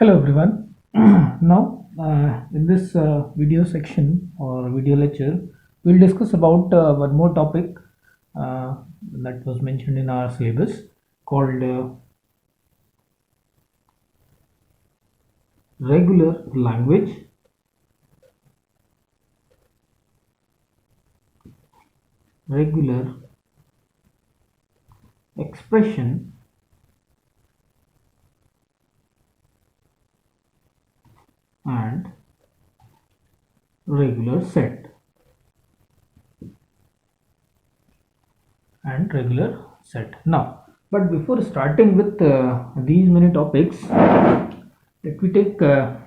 Hello everyone. Now, in this video section or video lecture, we'll discuss about one more topic that was mentioned in our syllabus called regular language, regular expression, and regular set. Now, but before starting with these many topics, let me take look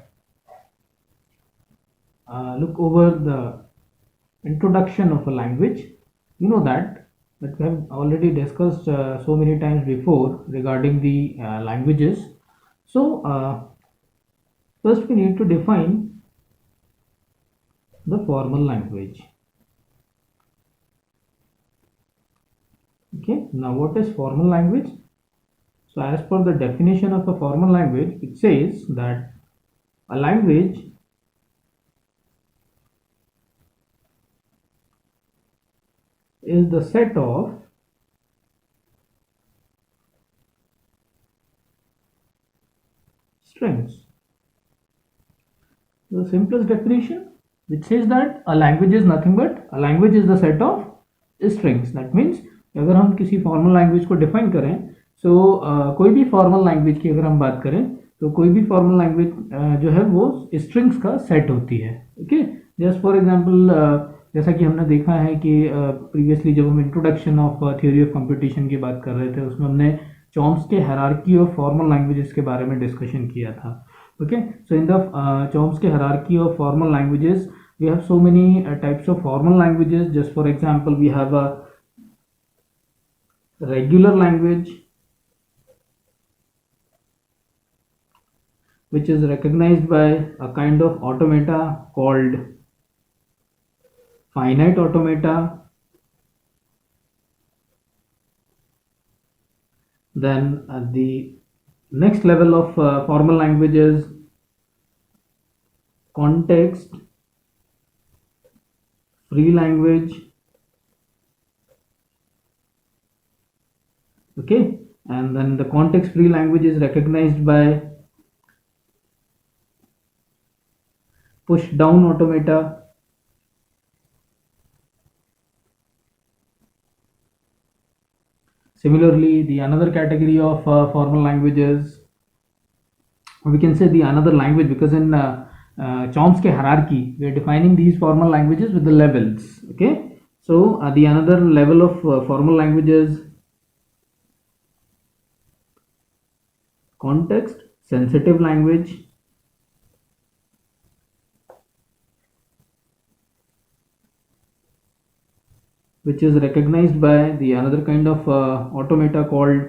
over the introduction of a language. You know that we have already discussed so many times before regarding the languages. So first we need to define the formal language. Okay, now what is formal language? So as per the definition of a formal language, it says that a language is the set of strings. The simplest definition, which says that a language is nothing but a language is the set of strings. That means अगर हम किसी formal language को define करें, कोई भी formal language की अगर हम बात करें तो कोई भी फॉर्मल लैंग्वेज जो है वो स्ट्रिंग्स का सेट होती है. ओके, जस्ट फॉर एग्जांपल जैसा कि हमने देखा है कि प्रीवियसली जब हम introduction of theory of competition की बात कर रहे थे उसमें हमने Chomsky hierarchy of formal languages के बारे में डिस्कशन किया था. Okay, so in the Chomsky hierarchy of formal languages, we have so many types of formal languages. Just for example, we have a regular language, which is recognized by a kind of automata called finite automata. Then the next level of formal languages, context free language. Okay, and then the context free language is recognized by push down automata. Similarly, the another category of formal languages, we can say the another language, because in Chomsky hierarchy we are defining these formal languages with the levels. Okay, so the another level of formal languages, context sensitive language. Which is recognized by the another kind of automata called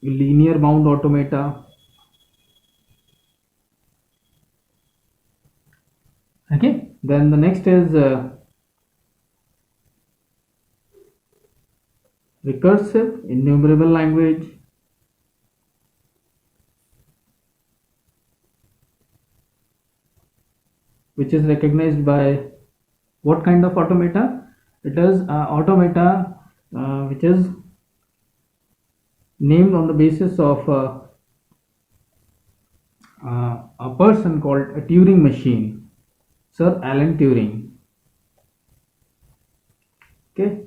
linear bound automata. Okay, then the next is recursive enumerable language. Which is recognized by what kind of automata? It is automata which is named on the basis of a person called a Turing machine, Sir Alan Turing. Okay,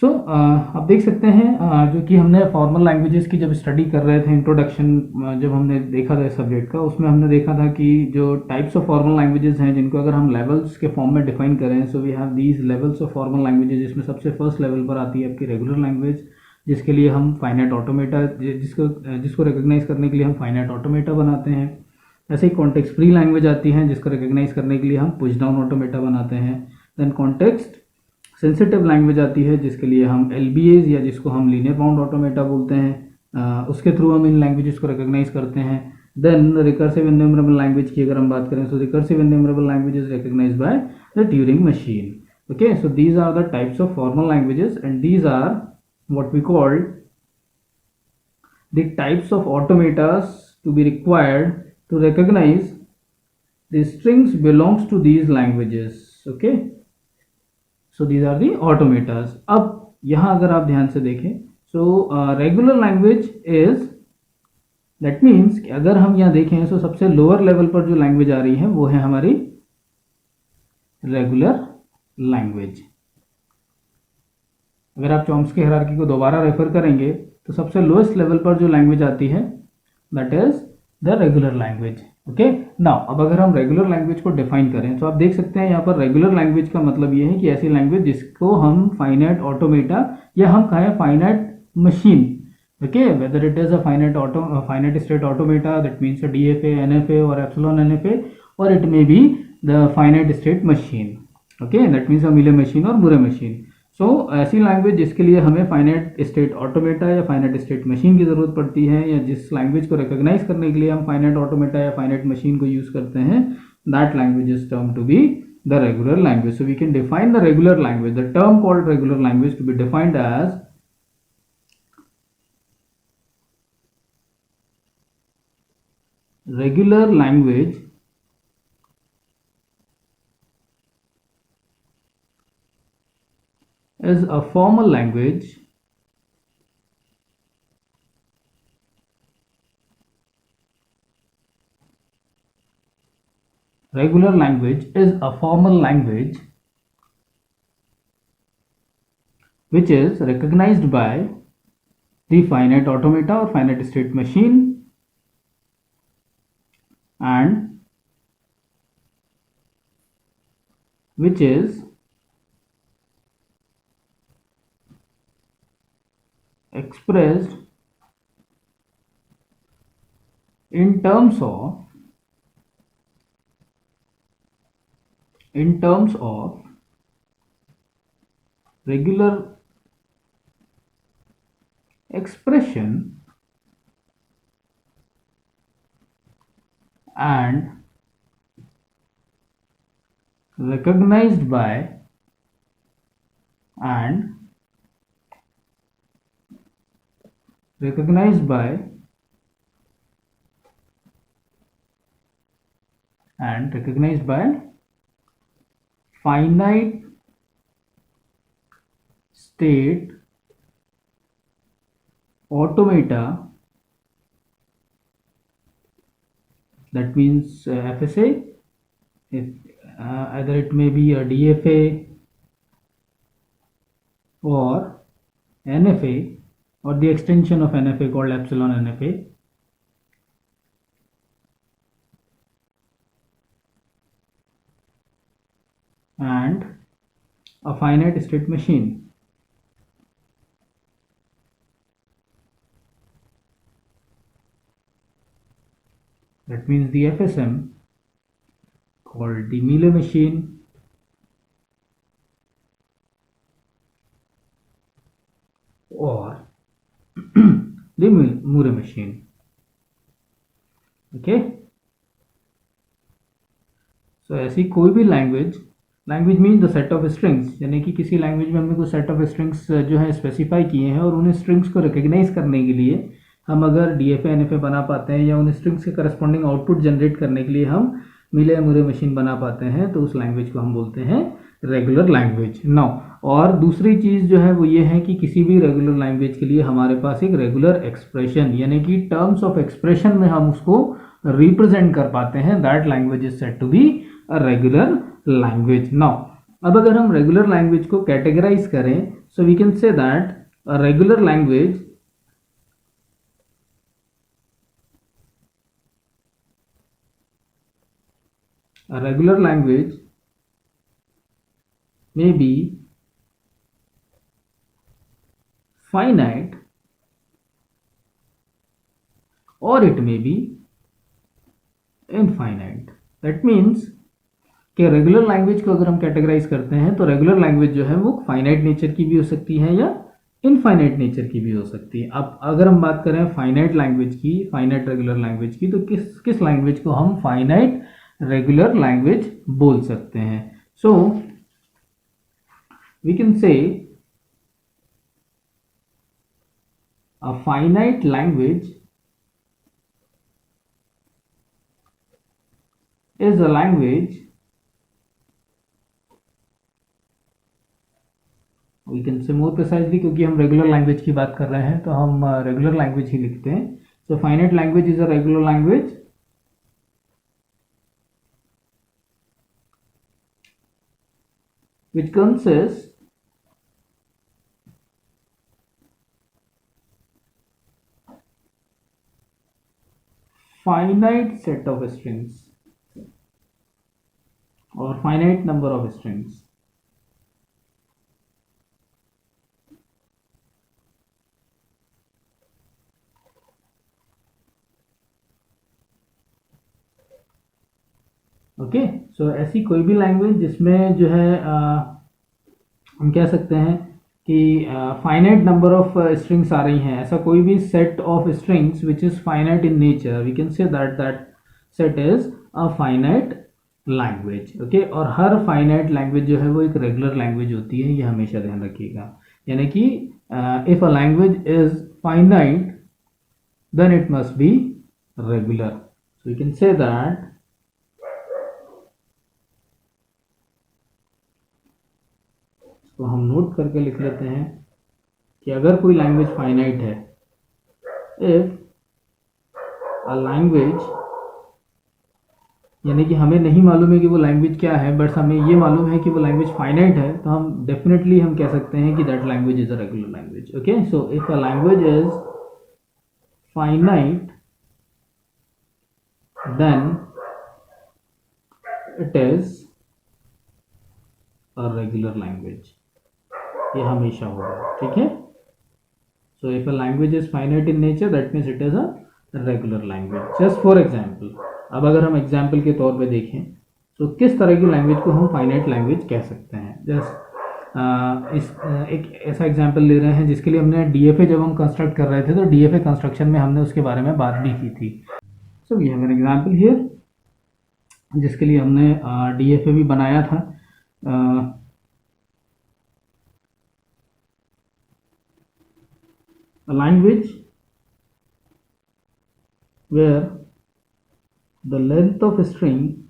सो आप देख सकते हैं जो कि हमने formal languages की जब study कर रहे थे, इंट्रोडक्शन जब हमने देखा था सब्जेक्ट का, उसमें हमने देखा था कि जो टाइप्स ऑफ फॉर्मल लैंग्वेजेस हैं जिनको अगर हम लेवल्स के फॉर्म में डिफाइन करें, so we have these levels of formal languages, जिसमें सबसे फर्स्ट लेवल पर आती है आपकी रेगुलर लैंग्वेज, जिसके लिए हम फाइनाइट ऑटोमेटा जिसको रिकॉग्नाइज करने के लिए हम फाइनाइट ऑटोमेटा बनाते हैं. ऐसे ही कॉन्टेक्स्ट फ्री लैंग्वेज आती है जिसको रिकॉग्नाइज करने के लिए हम पुश डाउन ऑटोमेटा बनाते हैं. देन कॉन्टेक्स्ट सेंसिटिव लैंग्वेज आती है जिसके लिए हम LBAs या जिसको हम लीनियर बाउंड ऑटोमेटा बोलते हैं, उसके थ्रू हम इन लैंग्वेजेस को रिकॉग्नाइज करते हैं. देन रिकर्सिव इन्यूमरेबल लैंग्वेज की अगर हम बात करें तो recursive enumerable language is recognised by the Turing machine. Okay, so these are the types of formal languages and these are what we call the types of automatas to be required to recognize the strings belongs to these languages. Okay, so these are the automatas. अब यहाँ अगर आप ध्यान से देखें, so regular language is, that means कि अगर हम यहाँ देखें तो सबसे लोअर लेवल पर जो लैंग्वेज आ रही है वो है हमारी रेगुलर लैंग्वेज। अगर आप चॉम्स्की हायरार्की को दोबारा रेफर करेंगे तो सबसे लोएस्ट लेवल पर जो लैंग्वेज आती है that is the regular language. Okay, now अब अगर हम रेगुलर लैंग्वेज को डिफाइन करें तो आप देख सकते हैं यहाँ पर रेगुलर लैंग्वेज का मतलब ये है कि ऐसी लैंग्वेज जिसको हम फाइनाइट ऑटोमेटा या हम कहें finite machine, okay, whether it is a finite state automata, that means a DFA, NFA or epsilon NFA, or it may be the finite state machine, okay, that means a Mealy machine or Murray machine. So ऐसी language जिसके लिए हमें finite state automata या finite state machine की ज़रूरत पड़ती है, या जिस लैंग्वेज को रिकॉग्नाइज करने के लिए हम फाइनाइट ऑटोमेटा या फाइनाइट मशीन को यूज़ करते हैं, that language is term to be the regular language. So we can define the regular language, the term called regular language, to be defined as regular language is a formal language regular language is a formal language which is recognized by the finite automata or finite state machine and which is expressed in terms of regular expression and recognized by and recognized by finite state automata, that means FSA, if either it may be a DFA or NFA or the extension of NFA called epsilon NFA, and a finite state machine. That means the FSM called the Mealy machine or the Murray machine. Okay, so ऐसी कोई भी language mean the set of strings, यानी कि किसी language में हमने कुछ set of strings जो है स्पेसिफाई किए हैं और उन्हें स्ट्रिंग्स को रिकग्नाइज करने के लिए हम अगर DFA NFA बना पाते हैं या उन स्ट्रिंग्स के करस्पॉन्डिंग आउटपुट जनरेट करने के लिए हम मिले मुरे मशीन बना पाते हैं, तो उस लैंग्वेज को हम बोलते हैं रेगुलर लैंग्वेज. नाउ और दूसरी चीज़ जो है वो ये है कि किसी भी रेगुलर लैंग्वेज के लिए हमारे पास एक रेगुलर एक्सप्रेशन यानी कि टर्म्स ऑफ एक्सप्रेशन में हम उसको रिप्रेजेंट कर पाते हैं. That language is said to be a regular language. Now अब अगर हम रेगुलर लैंग्वेज को कैटेगराइज करें, so we can say that a regular language may be finite or it may be infinite. That means कि regular language को अगर हम categorise करते हैं तो रेगुलर लैंग्वेज जो है वो फाइनाइट नेचर की भी हो सकती है या इनफाइनाइट नेचर की भी हो सकती है. अब अगर हम बात करें फाइनाइट लैंग्वेज की, फाइनाइट रेगुलर लैंग्वेज की, तो किस लैंग्वेज को हम फाइनाइट रेगुलर लैंग्वेज बोल सकते हैं. सो we can say a finite language is a language, we can say more precisely, क्योंकि हम रेगुलर लैंग्वेज की बात कर रहे हैं तो हम रेगुलर लैंग्वेज ही लिखते हैं. So finite language is a regular language which consists finite set of strings or finite number of strings. Okay, so ऐसी कोई भी लैंग्वेज जिसमें जो है हम कह सकते हैं कि फाइनाइट नंबर ऑफ स्ट्रिंग्स आ रही हैं, ऐसा कोई भी set of strings which is finite in nature, we can say that set is a finite language. Okay, और हर फाइनाइट लैंग्वेज जो है वो एक रेगुलर लैंग्वेज होती है, ये हमेशा ध्यान रखिएगा. यानी कि if a language is finite then it must be regular. So we can say that तो हम नोट करके लिख लेते हैं कि अगर कोई लैंग्वेज फाइनाइट है, इफ अ लैंग्वेज, यानी कि हमें नहीं मालूम है कि वो लैंग्वेज क्या है, बट हमें ये मालूम है कि वो लैंग्वेज फाइनाइट है, तो हम डेफिनेटली हम कह सकते हैं कि that language is a regular language. Okay, so if a language is finite then it is a regular language. ये हमेशा होगा. ठीक है, so if a language is finite in nature that means it is a regular language. Just for example, अब अगर हम example के तौर पे देखें तो किस तरह की लैंग्वेज को हम फाइनाइट लैंग्वेज कह सकते हैं. जस्ट एक ऐसा एग्जांपल ले रहे हैं जिसके लिए हमने डीएफए जब हम कंस्ट्रक्ट कर रहे थे तो डीएफए कंस्ट्रक्शन में हमने उसके बारे में बात भी की थी. So we have an example here जिसके लिए हमने डीएफए भी बनाया था. A language where the length of a string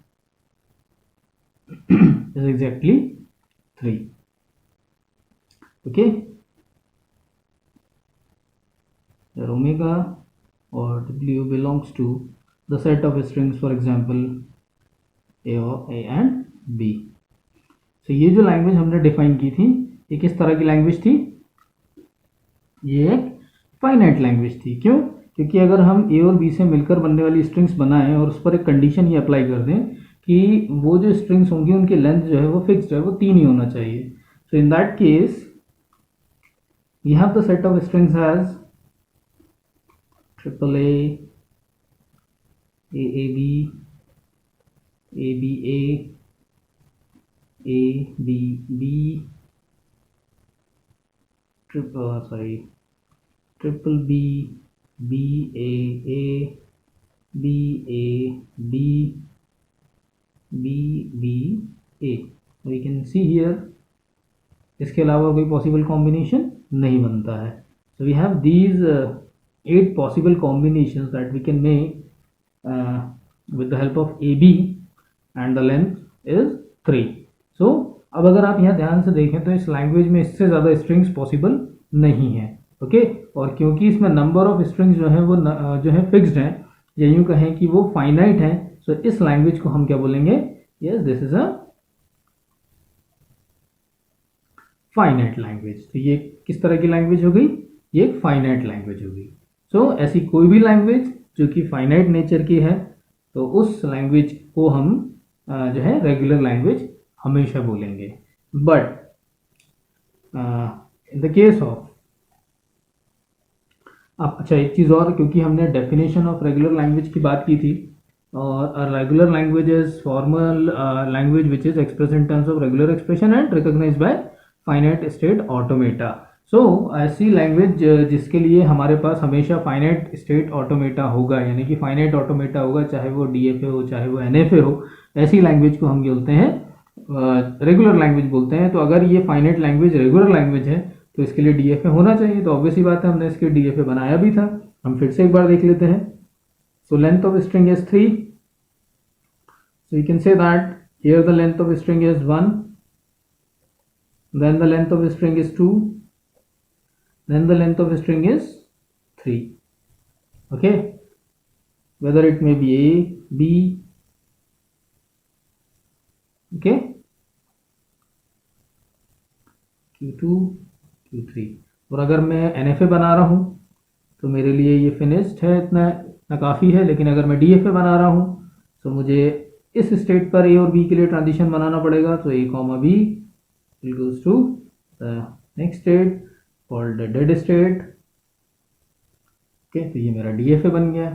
is exactly 3. Okay, where omega or w belongs to the set of strings, for example a and b. So ये जो language हमने define की थी ये किस तरह की लैंग्वेज थी? ये एक फाइनाइट लैंग्वेज थी. क्यों? क्योंकि अगर हम ए और बी से मिलकर बनने वाली स्ट्रिंग्स बनाएं और उस पर एक कंडीशन ये अप्लाई कर दें कि वो जो स्ट्रिंग्स होंगी उनकी लेंथ जो है वो फिक्स्ड है, वो 3 ही होना चाहिए. So in that case we have the set of strings as triple A B B triple B A B A. We can see here इसके अलावा कोई पॉसिबल कॉम्बिनेशन नहीं बनता है. So we have these 8 possible combinations that we can make with the help of AB and the length is 3. So अब अगर आप यहाँ ध्यान से देखें तो इस लैंग्वेज में इससे ज़्यादा स्ट्रिंग्स पॉसिबल नहीं है. ओके, और क्योंकि इसमें नंबर ऑफ स्ट्रिंग्स जो है वो जो है फिक्स्ड हैं, या यूँ कहें कि वो फाइनाइट हैं, सो इस लैंग्वेज को हम क्या बोलेंगे? Yes, this is a finite language. तो ये किस तरह की लैंग्वेज हो गई? ये एक फाइनाइट लैंग्वेज हो गई. सो ऐसी कोई भी लैंग्वेज जो कि फाइनाइट नेचर की है तो उस लैंग्वेज को हम जो है रेगुलर लैंग्वेज हमेशा बोलेंगे. But in the case of, अच्छा एक चीज़ और, क्योंकि हमने डेफिनेशन ऑफ रेगुलर लैंग्वेज की बात की थी, और regular language is formal language which is express in terms of regular expression and recognized by finite state automata. So ऐसी लैंग्वेज जिसके लिए हमारे पास हमेशा फाइनाइट स्टेट ऑटोमेटा होगा, यानी कि फाइनाइट ऑटोमेटा होगा, चाहे वो डीएफए हो चाहे वो एनएफए हो, ऐसी लैंग्वेज को हम बोलते हैं रेगुलर लैंग्वेज बोलते हैं. तो अगर ये फाइनाइट लैंग्वेज रेगुलर लैंग्वेज है तो इसके लिए DFA होना चाहिए। तो ऑब्वियसली बात है, हमने इसके DFA बनाया भी था। हम फिर से एक बार देख लेते हैं। So length of string is 3, so you can say that here the length of string is 1, then the length of string is 2, then the length of string is 3. Okay, whether it may be A, B, okay, Q2, Q3। और अगर मैं NFA बना रहा हूँ तो मेरे लिए ये फिनिश्ड है, इतना काफ़ी है। लेकिन अगर मैं DFA बना रहा हूँ तो मुझे इस स्टेट पर A और B के लिए ट्रांजिशन बनाना पड़ेगा। तो A, B will goes to the next state called the dead state। Okay, तो ये मेरा DFA बन गया।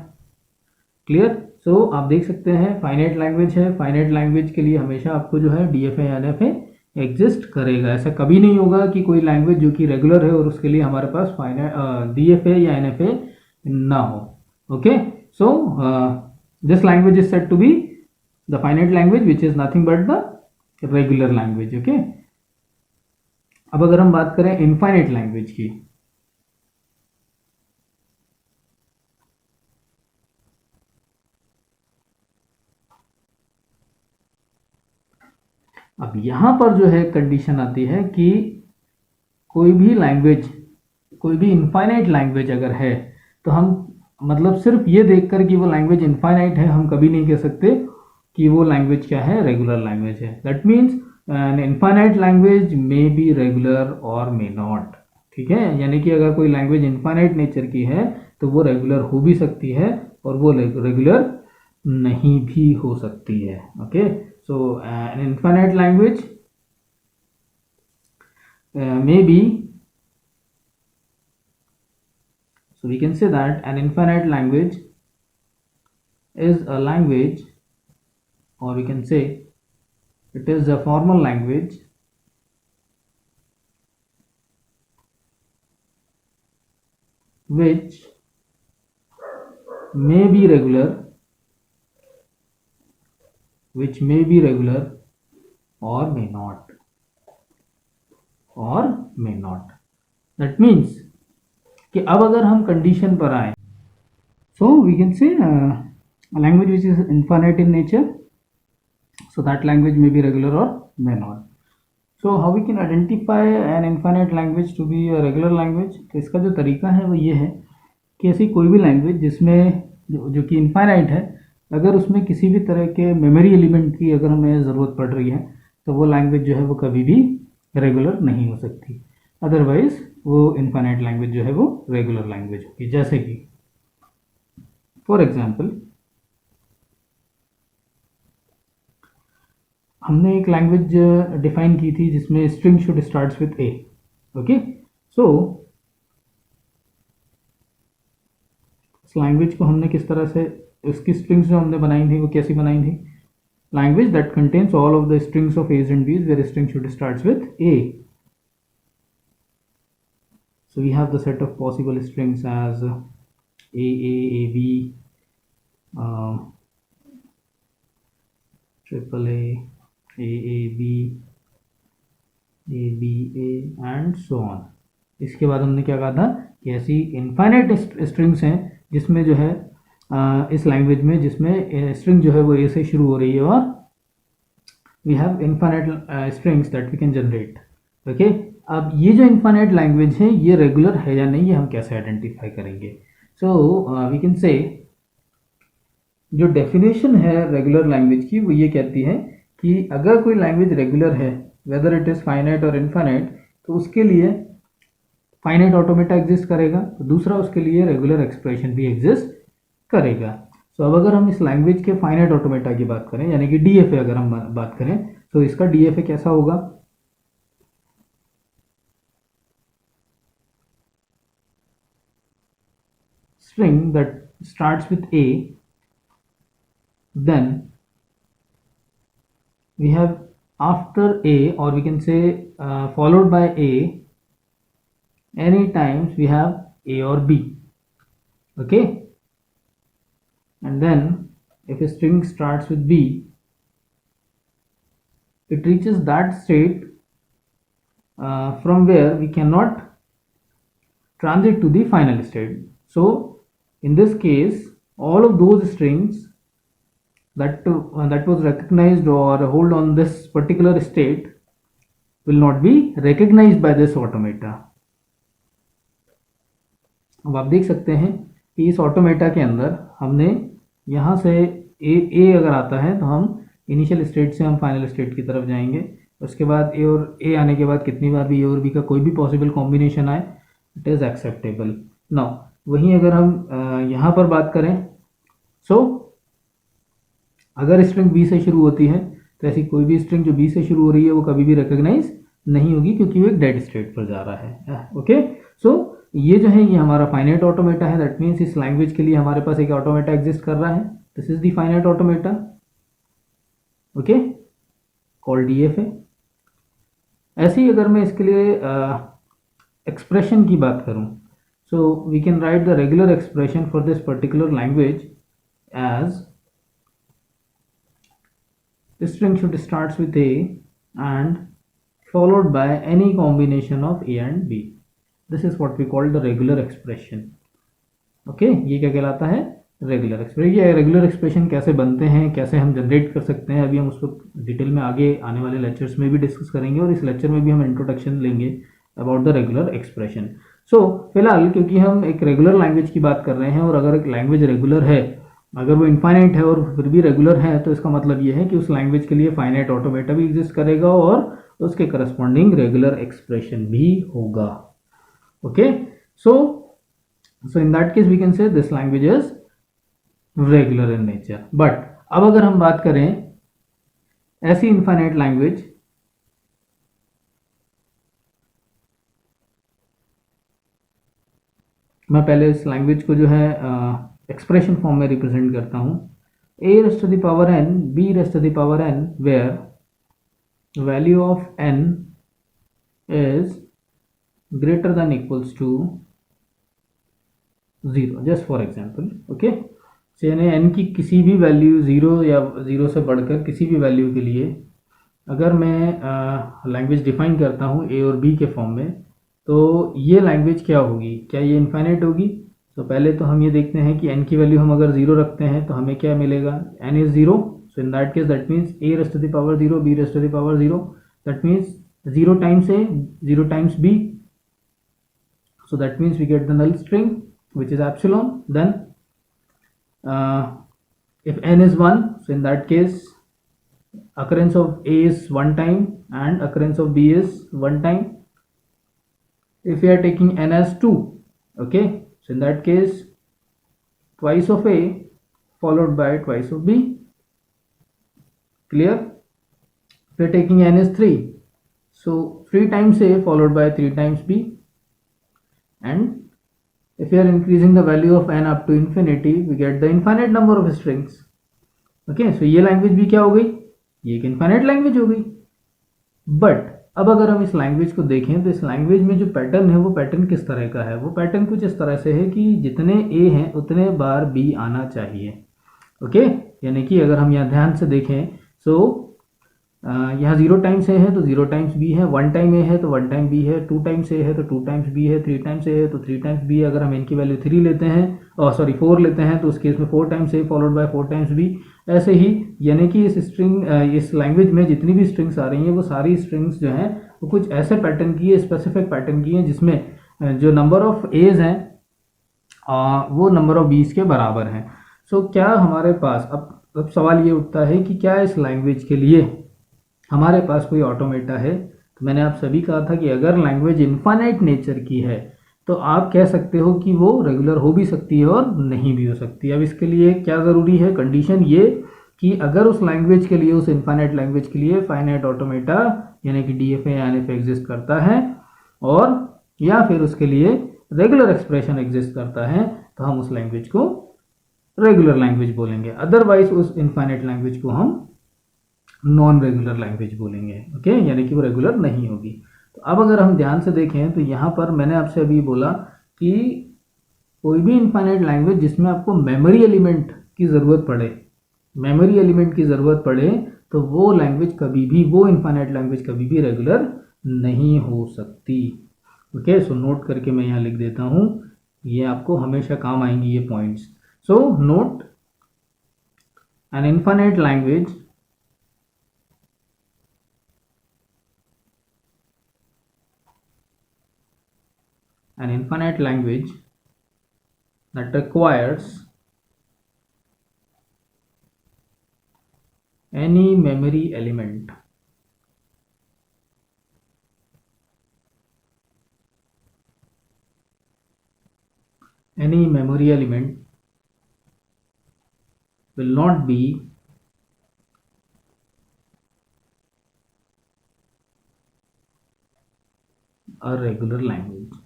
क्लियर। सो आप देख सकते हैं फाइनाइट लैंग्वेज है, फाइनाइट लैंग्वेज के लिए हमेशा आपको जो है DFA या NFA एग्जिस्ट करेगा। ऐसा कभी नहीं होगा कि कोई लैंग्वेज जो कि रेगुलर है और उसके लिए हमारे पास फाइनाइट DFA या NFA ना हो। Okay, so this language is said to be the finite language which is nothing but the regular language. Okay, अब अगर हम बात करें इनफाइनाइट लैंग्वेज की, अब यहां पर जो है कंडीशन आती है कि कोई भी लैंग्वेज, कोई भी इनफाइनाइट लैंग्वेज अगर है तो हम मतलब सिर्फ ये देखकर कि वो लैंग्वेज इनफाइनाइट है हम कभी नहीं कह सकते कि वो लैंग्वेज क्या है, रेगुलर लैंग्वेज है। That means an infinite language may be regular और मे नॉट। ठीक है, यानी कि अगर कोई लैंग्वेज इनफाइनाइट नेचर की है तो वो रेगुलर हो भी सकती है और वो रेगुलर नहीं भी हो सकती है। Okay, so an infinite language may be, so we can say that an infinite language is a language, or we can say it is a formal language which may be regular, which may be regular or may not, or may not। that means कि अब अगर हम condition पर आए, so we can say a language which is infinite in nature, so that language may be regular or may not। so how we can identify an infinite language to be a regular language? तो इसका जो तरीका है वो ये है कि ऐसी कोई भी लैंग्वेज जिसमें जो कि इनफाइनाइट है, अगर उसमें किसी भी तरह के मेमोरी एलिमेंट की अगर हमें ज़रूरत पड़ रही है तो वो लैंग्वेज जो है वो कभी भी रेगुलर नहीं हो सकती। अदरवाइज वो इनफाइनाइट लैंग्वेज जो है वो रेगुलर लैंग्वेज होगी। जैसे कि फॉर एग्जांपल हमने एक लैंग्वेज डिफाइन की थी जिसमें string should starts with A. Okay, so इस लैंग्वेज को हमने किस तरह से, उसकी स्ट्रिंग्स जो हमने बनाई थी वो कैसी बनाई थी? Language that contains all of the strings of A's and B's where string should starts with A. So we have the set of possible strings as A, AB, triple A, AAB, ABA and so on। इसके बाद हमने क्या कहा था कि ऐसी infinite strings हैं जिसमें जो है इस लैंग्वेज में जिसमें स्ट्रिंग जो है वो ए से शुरू हो रही है और we have infinite strings that we can generate. Okay, अब ये जो इनफाइनाइट लैंग्वेज है ये रेगुलर है या नहीं, ये हम कैसे आइडेंटिफाई करेंगे? सो वी कैन से जो डेफिनेशन है रेगुलर लैंग्वेज की वो ये कहती है कि अगर कोई लैंग्वेज रेगुलर है, वेदर इट इज़ फाइनाइट और इनफाइनाइट, तो उसके लिए फाइनाइट ऑटोमेटा एग्जिस्ट करेगा, तो दूसरा उसके लिए रेगुलर एक्सप्रेशन भी एग्जिस्ट करेगा। सो अब अगर हम इस लैंग्वेज के फाइनाइट ऑटोमेटा की बात करें, यानी कि DFA अगर हम बात करें, तो इसका DFA कैसा होगा? string that starts with A, then we have after A, or we can say followed by A, any times we have A or B. Okay, and then if a string starts with B, it reaches that state from where we cannot transit to the final state. So in this case, all of those strings that was recognized or hold on this particular state will not be recognized by this automata. अब आप देख सकते हैं कि इस automata के अंदर हमने यहाँ से ए अगर आता है तो हम इनिशियल स्टेट से हम फाइनल स्टेट की तरफ जाएंगे, उसके बाद ए और ए आने के बाद कितनी बार भी ए और बी का कोई भी पॉसिबल कॉम्बिनेशन आए, इट इज़ एक्सेप्टेबल. नाउ वहीं अगर हम यहाँ पर बात करें, सो अगर स्ट्रिंग बी से शुरू होती है तो ऐसी कोई भी स्ट्रिंग जो बी से शुरू हो रही है वो कभी भी रिकॉग्नाइज नहीं होगी क्योंकि वो एक डेड स्टेट पर जा रहा है. ओके, सो ये जो है ये हमारा फाइनाइट ऑटोमेटा है. दैट मीन्स इस लैंग्वेज के लिए हमारे पास एक ऑटोमेटा एग्जिस्ट कर रहा है. This is the finite automata, okay, called DFA. ऐसे ही अगर मैं इसके लिए एक्सप्रेशन की बात करूं, so we can write the regular expression for this particular language as string should starts with a and followed by any combination of a and b. This is what we call the regular expression. Okay, ये क्या कहलाता है? Regular expression. ये regular expression कैसे बनते हैं, कैसे हम जनरेट कर सकते हैं, अभी हम उसको डिटेल में आगे आने वाले लेक्चर्स में भी डिस्कस करेंगे और इस लेक्चर में भी हम इंट्रोडक्शन लेंगे अबाउट द रेगुलर एक्सप्रेशन. सो फिलहाल क्योंकि हम एक रेगुलर लैंग्वेज की बात कर रहे हैं और अगर एक लैंग्वेज रेगुलर है, अगर वो इनफाइनाइट है और फिर भी रेगुलर है, तो इसका मतलब ये है कि उस लैंग्वेज के लिए फाइनाइट ऑटोमेटा भी एग्जिस्ट करेगा और उसके करस्पॉन्डिंग रेगुलर एक्सप्रेशन भी होगा. Okay, so in that case we can say this language is regular in nature. But अब अगर हम बात करें ऐसी इनफाइनाइट लैंग्वेज मैं पहले इस लैंग्वेज को जो है एक्सप्रेशन फॉर्म में रिप्रेजेंट करता हूं. a raised to the power n, b raised to the power n, where value of n is greater than equals to 0, just for example. okay, so यानी n की किसी भी वैल्यू 0 या 0 से बढ़कर किसी भी वैल्यू के लिए अगर मैं लैंग्वेज डिफाइन करता हूँ a और b के फॉर्म में, तो ये लैंग्वेज क्या होगी? क्या ये इनफाइनाइट होगी? तो पहले तो हम ये देखते हैं कि n की वैल्यू हम अगर 0 रखते हैं तो हमें क्या मिलेगा? n इज 0. So in that case that means a raise to the power 0, b raise to the power 0. That means 0 times a, 0 times b. So that means we get the null string which is epsilon. Then if n is 1, so in that case occurrence of a is 1 time and occurrence of b is 1 time. If we are taking n as 2, okay, so in that case twice of a followed by twice of b. Clear? If we are taking n is 3, so 3 times a followed by 3 times b. And if we are increasing the value of n up to infinity, we get the infinite number of strings. Okay, so ये language भी क्या हो गई? ये एक infinite language हो गई. But अब अगर हम इस लैंग्वेज को देखें तो इस लैंग्वेज में जो पैटर्न है वो पैटर्न किस तरह का है? वो पैटर्न कुछ इस तरह से है कि जितने a हैं उतने बार b आना चाहिए. ओके, यानी कि अगर हम यहाँ ध्यान से देखें, सो यहाँ 0 टाइम्स a है तो 0 टाइम्स b है, 1 टाइम a है तो 1 टाइम b है, 2 टाइम्स a है तो 2 टाइम्स b है, 3 टाइम्स a है तो 3 टाइम्स b है. अगर हम इनकी वैल्यू 3 लेते हैं और 4 लेते हैं तो उस केस में 4 times a followed by 4 times b. ऐसे ही यानी कि इस लैंग्वेज में जितनी भी स्ट्रिंग्स आ रही हैं वो सारी स्ट्रिंग्स जो हैं वो कुछ ऐसे पैटर्न की है, स्पेसिफिक पैटर्न की है, जिसमें जो नंबर ऑफ एज हैं वो नंबर ऑफ बीज के बराबर हैं. सो क्या हमारे पास अब सवाल ये उठता है कि क्या इस लैंग्वेज के लिए हमारे पास कोई ऑटोमेटा है? तो मैंने आप सभी कहा था कि अगर लैंग्वेज इनफाइनाइट नेचर की है तो आप कह सकते हो कि वो रेगुलर हो भी सकती है और नहीं भी हो सकती है. अब इसके लिए क्या ज़रूरी है? कंडीशन ये कि अगर उस लैंग्वेज के लिए, उस इनफाइनाइट लैंग्वेज के लिए फाइनाइट ऑटोमेटा यानी कि डीएफए या एनएफए एग्जिस्ट करता है और या फिर उसके लिए रेगुलर एक्सप्रेशन एग्जिस्ट करता है, तो हम उस लैंग्वेज को रेगुलर लैंग्वेज बोलेंगे. अदरवाइज उस इनफाइनाइट लैंग्वेज को हम नॉन रेगुलर लैंग्वेज बोलेंगे. ओके, यानी कि वो रेगुलर नहीं होगी. तो अब अगर हम ध्यान से देखें तो यहाँ पर मैंने आपसे अभी बोला कि कोई भी इनफाइनाइट लैंग्वेज जिसमें आपको मेमोरी एलिमेंट की ज़रूरत पड़े, तो वो लैंग्वेज कभी भी, वो इनफाइनाइट लैंग्वेज कभी भी रेगुलर नहीं हो सकती. ओके, सो नोट करके मैं यहाँ लिख देता हूँ, ये आपको हमेशा काम आएंगी ये points. So note, an infinite language that requires any memory element will not be a regular language.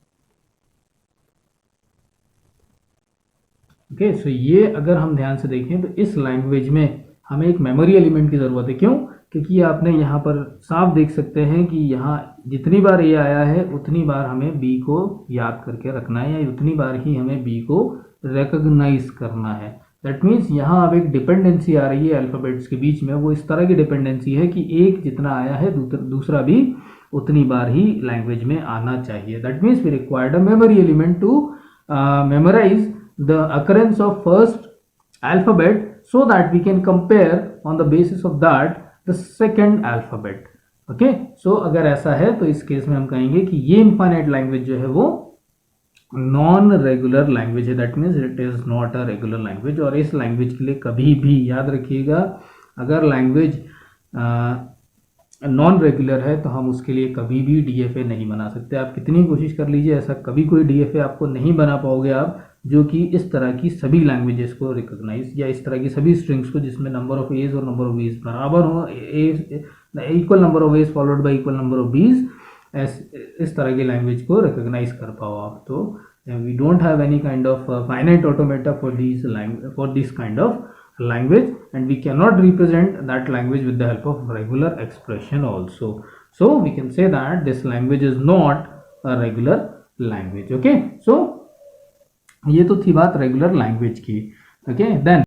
Okay, so ये अगर हम ध्यान से देखें तो इस लैंग्वेज में हमें एक मेमोरी एलिमेंट की ज़रूरत है. क्यों? क्योंकि आपने यहाँ पर साफ देख सकते हैं कि यहाँ जितनी बार ये आया है उतनी बार हमें बी को याद करके रखना है, या उतनी बार ही हमें बी को रिकॉग्नाइज करना है. दैट मीन्स यहाँ अब एक डिपेंडेंसी आ रही है अल्फ़ाबेट्स के बीच में. वो इस तरह की डिपेंडेंसी है कि एक जितना आया है दूसरा भी उतनी बार ही लैंग्वेज में आना चाहिए. That means we required a memory element to memorise the occurrence of first alphabet so that we can compare on the basis of that the second alphabet. okay, so अगर ऐसा है तो इस केस में हम कहेंगे कि ये इनफाइनाइट लैंग्वेज जो है वो नॉन रेगुलर लैंग्वेज है. That means it is not a regular language. और इस लैंग्वेज के लिए कभी भी याद रखिएगा, अगर लैंग्वेज नॉन रेगुलर है तो हम उसके लिए कभी भी डीएफए नहीं बना सकते. आप कितनी कोशिश कर लीजिए, ऐसा कभी कोई डीएफए आपको नहीं बना पाओगे आप, जो कि इस तरह की सभी लैंग्वेजेस को रिकॉग्नाइज, या इस तरह की सभी स्ट्रिंग्स को जिसमें नंबर ऑफ एज और नंबर ऑफ बीज बराबर हो, equal number of a's followed by equal number of b's, इस तरह की लैंग्वेज को रिकॉग्नाइज कर पाओ आप. तो we don't have any kind of finite automata for this kind of language, and we cannot represent that language with the help of regular expression also. So we can say that this language is not a regular language. okay, so ये तो थी बात regular language की. Okay, then